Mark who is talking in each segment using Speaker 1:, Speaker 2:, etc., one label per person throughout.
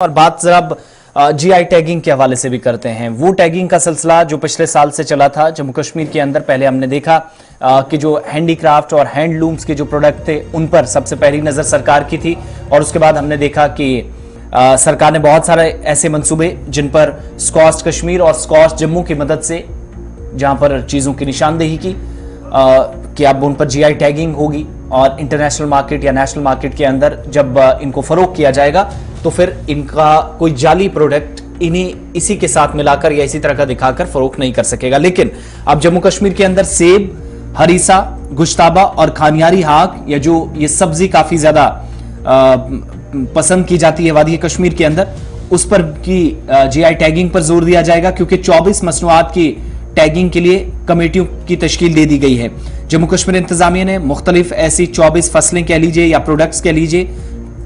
Speaker 1: اور بات ذرا جی آئی ٹیگنگ کے حوالے سے بھی کرتے ہیں۔ وہ ٹیگنگ کا سلسلہ جو پچھلے سال سے چلا تھا جموں کشمیر کے اندر، پہلے ہم نے دیکھا کہ جو ہینڈی کرافٹ اور ہینڈ لومز کے جو پروڈکٹ تھے ان پر سب سے پہلی نظر سرکار کی تھی، اور اس کے بعد ہم نے دیکھا کہ سرکار نے بہت سارے ایسے منصوبے جن پر سکاسٹ کشمیر اور سکاسٹ جموں کی مدد سے جہاں پر چیزوں کی نشاندہی کی کہ اب ان پر جی آئی ٹیگنگ ہوگی، اور انٹرنیشنل مارکیٹ یا نیشنل مارکیٹ کے اندر جب ان کو فروغ کیا جائے گا تو پھر ان کا کوئی جعلی پروڈکٹ اسی کے ساتھ ملا کر یا اسی طرح کا دکھا کر فروخت نہیں کر سکے گا۔ لیکن اب جموں کشمیر کے اندر سیب، ہریسہ، گشتابہ اور کھانیاری ہاک، یا جو یہ سبزی کافی زیادہ پسند کی جاتی ہے وادی کشمیر کے اندر، اس پر کی جی آئی ٹیگنگ پر زور دیا جائے گا، کیونکہ 24 مصنوعات کی ٹیگنگ کے لیے کمیٹیوں کی تشکیل دے دی گئی ہے۔ جموں کشمیر انتظامیہ نے مختلف ایسی 24 فصلیں کہہ لیجئے یا پروڈکٹس کہہ لیجئے،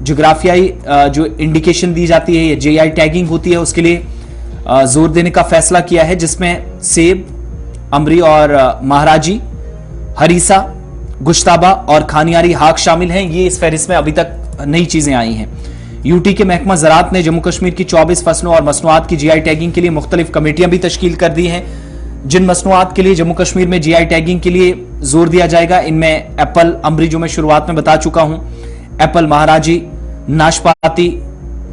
Speaker 1: جغرافیائی جو انڈیکیشن دی جاتی ہے یا جی آئی ٹیگنگ ہوتی ہے، اس کے لیے زور دینے کا فیصلہ کیا ہے، جس میں سیب، امری اور مہاراجی، ہریسہ، گشتابہ اور کھانیاری ہاک شامل ہیں۔ یہ اس فہرست میں ابھی تک نئی چیزیں آئی ہیں۔ یو ٹی کے محکمہ زراعت نے جموں کشمیر کی 24 فصلوں اور مصنوعات کی جی آئی ٹیگنگ کے لیے مختلف کمیٹیاں بھی تشکیل کر دی ہیں، جن مصنوعات کے لیے جموں کشمیر میں جی آئی ٹیگنگ کے لیے زور دیا جائے گا۔ ان میں ایپل، امری جو میں شروعات میں بتا چکا ہوں، ایپل، مہاراجی، ناشپاتی،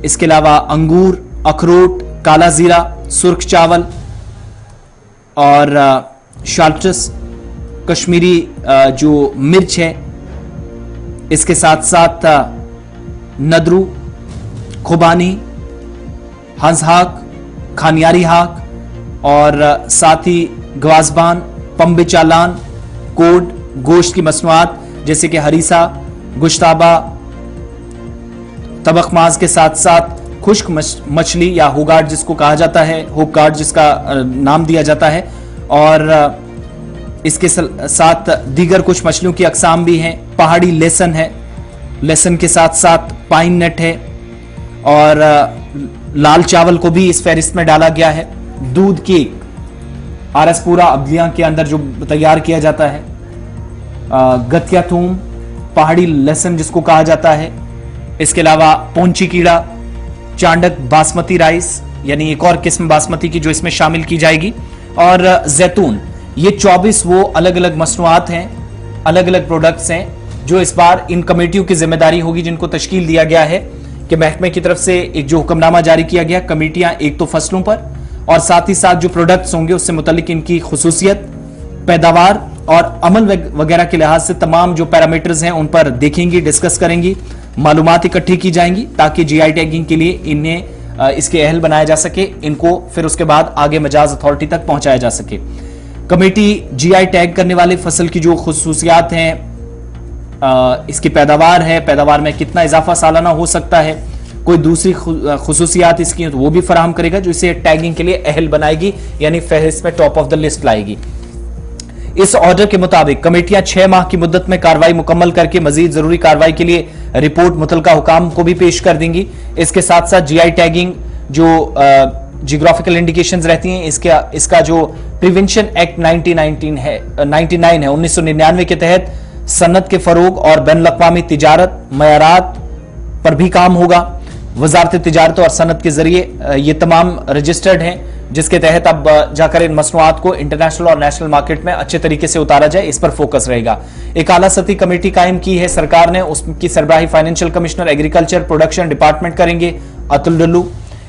Speaker 1: اس کے علاوہ انگور، اخروٹ، کالا زیرہ، سرخ چاول اور شالٹس کشمیری جو مرچ ہے، اس کے ساتھ ساتھ ندرو، خوبانی، ہنس ہاک، کھانیاری ہاک اور ساتھ ہی گوازبان، پمبے چالان، کوڈ، گوشت کی مصنوعات جیسے کہ ہریسہ، گشتابہ، طبخ ماز کے ساتھ ساتھ خشک مچھلی یا ہوگارڈ جس کو کہا جاتا ہے، ہوپ گارڈ جس کا نام دیا جاتا ہے، اور اس کے ساتھ دیگر کچھ مچھلیوں کی اقسام بھی ہیں۔ پہاڑی لہسن ہے، لہسن کے ساتھ ساتھ پائن نٹ ہے، اور لال چاول کو بھی اس فہرست میں ڈالا گیا ہے۔ دودھ کیک آر ایس پورا عدلیہ کے اندر جو تیار کیا جاتا ہے، گتیا تھوم، پہاڑی لہسن جس کو کہا جاتا ہے، اس کے علاوہ پونچی کیڑا، چانڈک باسمتی رائس یعنی ایک اور قسم باسمتی کی جو اس میں شامل کی جائے گی، اور زیتون۔ یہ 24 وہ الگ الگ مصنوعات ہیں، الگ الگ پروڈکٹس ہیں جو اس بار ان کمیٹیوں کی ذمہ داری ہوگی، جن کو تشکیل دیا گیا ہے کہ محکمے کی طرف سے ایک جو حکم نامہ جاری کیا گیا، کمیٹیاں ایک تو فصلوں پر اور ساتھ ہی ساتھ جو پروڈکٹس ہوں گے اس سے متعلق ان کی خصوصیت، پیداوار اور عمل وغیرہ کے لحاظ سے تمام جو پیرامیٹرز ہیں ان پر دیکھیں گی، ڈسکس کریں گی، معلومات اکٹھی کی جائیں گی تاکہ جی آئی ٹیگنگ کے لیے انہیں اس کے اہل بنایا جا سکے، ان کو پھر اس کے بعد آگے مجاز اتھارٹی تک پہنچایا جا سکے۔ کمیٹی جی آئی ٹیگ کرنے والے فصل کی جو خصوصیات ہیں، اس کی پیداوار ہے، پیداوار میں کتنا اضافہ سالانہ ہو سکتا ہے، کوئی دوسری خصوصیات اس کی ہیں تو وہ بھی فراہم کرے گا جو اسے ٹیگنگ کے لیے اہل بنائے گی، یعنی فہرست میں ٹاپ آف دا لسٹ لائے گی۔ اس آرڈر کے مطابق کمیٹیاں 6 ماہ کی مدت میں کارروائی مکمل کر کے مزید ضروری کارروائی کے لیے رپورٹ متعلقہ حکام کو بھی پیش کر دیں گی۔ اس کے ساتھ ساتھ جی آئی ٹیگنگ جو جیوگرافیکل انڈیکیشنز رہتی ہیں، اس کا جو پریونشن ایکٹ 99 ہے 1999 کے تحت صنعت کے فروغ اور بین الاقوامی تجارت معیارات پر بھی کام ہوگا۔ وزارت تجارت اور صنعت کے ذریعے یہ تمام رجسٹرڈ ہیں، جس کے تحت اب جا کر ان مصنوعات کو انٹرنیشنل اور نیشنل مارکیٹ میں اچھے طریقے سے اتارا جائے، اس پر فوکس رہے گا۔ ایک اعلیٰ سطحی کمیٹی قائم کی ہے سرکار نے، اس کی سربراہی financial commissioner agriculture production department کریں گے، اتل ڈلو۔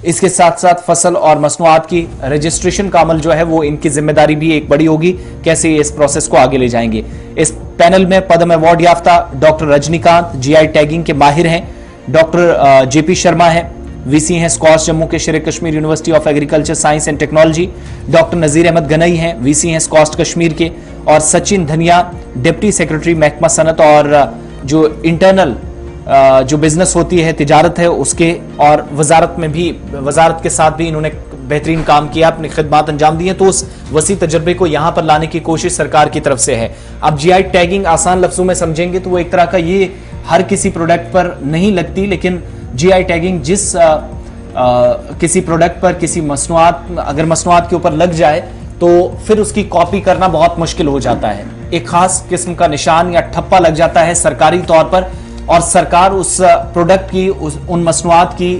Speaker 1: اس کے ساتھ ساتھ فصل اور مصنوعات کی رجسٹریشن کا عمل جو ہے وہ ان کی ذمہ داری بھی ایک بڑی ہوگی، کیسے اس پروسیس کو آگے لے جائیں گے۔ اس پینل میں پدم ایوارڈ یافتہ ڈاکٹر رجنی کانت جی آئی ٹیگنگ کے ماہر ہیں، ڈاکٹر جے پی شرما ہیں، وی سی ہیں سکاسٹ جموں کے Sher Kashmir university of agriculture science and technology, doctor Nazir Ahmad Ganai ہیں، وی سی ہیں سکاسٹ کشمیر کے، اور سچن دھنیا ڈپٹی سیکرٹری محکمہ صنعت اور جو انٹرنل جو بزنس ہوتی ہے، تجارت ہے اس کے، اور وزارت کے ساتھ بھی انہوں نے بہترین کام کیا، اپنی خدمات انجام دی ہیں، تو اس وسیع تجربے کو یہاں پر لانے کی کوشش سرکار کی طرف سے ہے۔ اب جی آئی ٹیگنگ آسان لفظوں میں سمجھیں گے تو وہ ایک طرح کا یہ ہر کسی پروڈکٹ پر نہیں لگتی، لیکن جی آئی ٹیگنگ جس کسی پروڈکٹ پر کسی اگر مصنوعات کے اوپر لگ جائے تو پھر اس کی کاپی کرنا بہت مشکل ہو جاتا ہے، ایک خاص قسم کا نشان یا ٹھپا لگ جاتا ہے سرکاری طور پر، اور سرکار اس پروڈکٹ کی ان مصنوعات کی